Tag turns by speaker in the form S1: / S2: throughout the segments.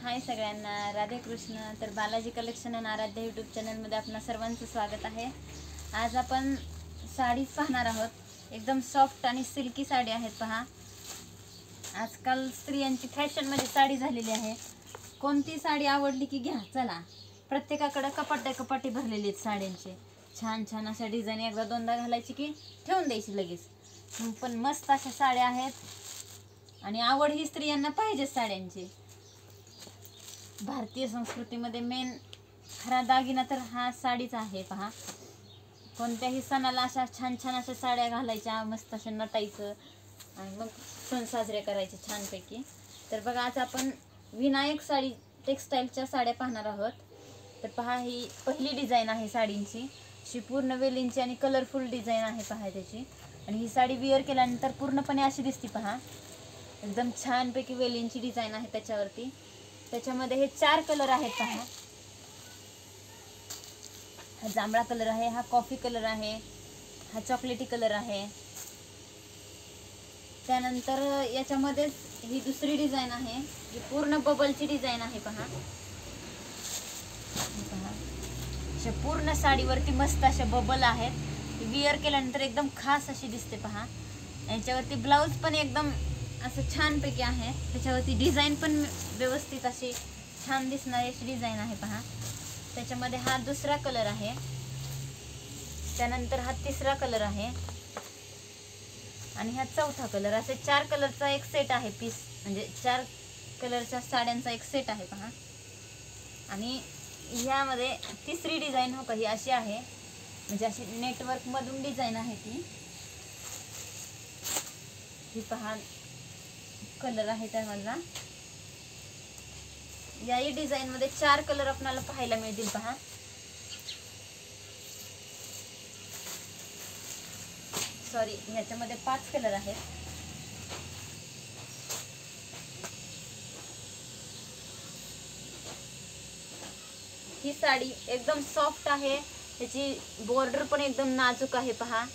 S1: हाय सगळ्यांना, राधे कृष्ण। तर बालाजी कलेक्शन आणि आराध्या यूट्यूब चॅनलमध्ये आपणा सर्वांचं स्वागत आहे। आज आपण साडीज पाहणार आहोत। एकदम सॉफ्ट आणि सिल्की साडी आहेत पहा। आजकाल स्त्रियांची फॅशनमध्ये साडी झालेली आहे। कोणती साडी आवडली की घ्या चला। प्रत्येकाकडे कपाटे भरलेले आहेत साड्यांचे। छान छान अशा डिझाईन एकदा दोनदा घालायची की ठेवून द्यायची लगेच। पण मस्त अशा साड्या आहेत आणि आवड ही स्त्रियांना पाहिजे साड्यांची। भारतीय संस्कृतीमध्ये मेन खरा दागिना तर हा साडीच आहे पहा। कोणत्याही सणाला अशा छान छान अशा साड्या घालायच्या, मस्त अशा नटायचं आणि मग सण साजरे करायचे छानपैकी। तर बघा, आज आपण विनायक साडी टेक्सटाईलच्या साड्या पाहणार आहोत। तर पहा, ही पहिली डिझाईन आहे साडींची। अशी पूर्ण वेलींची आणि कलरफुल डिझाईन आहे पहा त्याची। आणि ही साडी विअर केल्यानंतर पूर्णपणे अशी दिसते पहा। एकदम छानपैकी वेलींची डिझाईन आहे त्याच्यावरती। त्याच्यामध्ये हे 4 कलर आहेत पहा। हा जांभळा कलर आहे, हा कॉफी कलर आहे, हा चॉकलेटी कलर आहे। त्यानंतर याच्यामध्ये ही दुसरी डिझाईन आहे, जी पूर्ण बबलची डिझाईन आहे पहा। अशा पूर्ण साडीवरती मस्त अशा बबल आहेत। विअर केल्यानंतर एकदम खास अशी दिसते पहा। याच्यावरती ब्लाउज पण एकदम असं छानपैकी आहे। त्याच्यावरती डिझाईन पण व्यवस्थित अशी छान दिसणारी अशी डिझाईन आहे पहा। त्याच्यामध्ये हा दुसरा कलर आहे, त्यानंतर हा तिसरा कलर आहे आणि हा चौथा कलर। असे 4 कलरचा एक सेट आहे पीस, म्हणजे 4 कलरच्या साड्यांचा एक सेट आहे पहा। आणि ह्यामध्ये तिसरी डिझाईन हो का, ही अशी आहे, म्हणजे अशी नेटवर्क मधून डिझाईन आहे ती। ही पहा कलर आहे त्यामधला। याही डिझाईन मध्ये 4 कलर आपल्याला पाहायला मिळतील पहा। सॉरी, ह्याच्यामध्ये 5 कलर आहेत। ही साडी एकदम सॉफ्ट आहे, त्याची बॉर्डर पण एकदम नाजूक आहे पहा।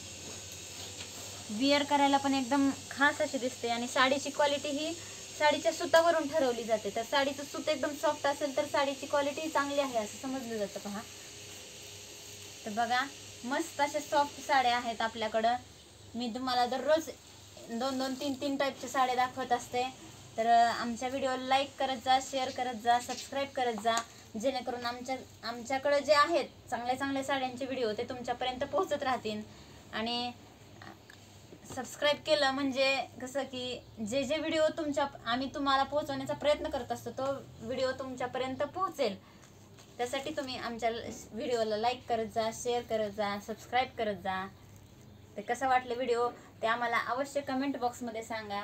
S1: विअर करायला पण एकदम खास अशी दिसते आणि साडीची क्वालिटी ही साडीच्या सुतावरून ठरवली जाते। तर साडीचं सूत एकदम सॉफ्ट असेल तर साडीची क्वालिटी चांगली आहे असं समजलं जातं पहा। तर बघा, मस्त अशा सॉफ्ट साड्या आहेत आपल्याकडं। मी तुम्हाला दररोज 2-2, 3-3 टाईपच्या साड्या दाखवत असते। तर आमच्या व्हिडिओला लाईक करत जा, शेअर करत जा, सबस्क्राईब करत जा, जेणेकरून आमच्याकडे जे आहेत चांगल्या चांगल्या साड्यांचे व्हिडिओ ते तुमच्यापर्यंत पोहोचत राहतील। आणि सबस्क्राईब केलं म्हणजे कसं की जे जे व्हिडिओ आम्ही तुम्हाला पोहोचवण्याचा प्रयत्न करत असतो तो व्हिडिओ तुमच्यापर्यंत पोहोचेल। त्यासाठी तुम्ही आमच्या व्हिडिओला लाईक करत जा, शेअर करत जा, सबस्क्राईब करत जा। तर कसं वाटलं व्हिडिओ ते आम्हाला अवश्य कमेंट बॉक्समध्ये सांगा।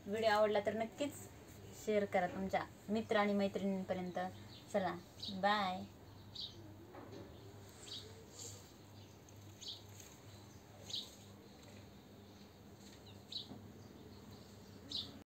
S1: व्हिडिओ आवडला तर नक्कीच शेअर करा तुमच्या मित्र आणि मैत्रिणींपर्यंत। चला बाय।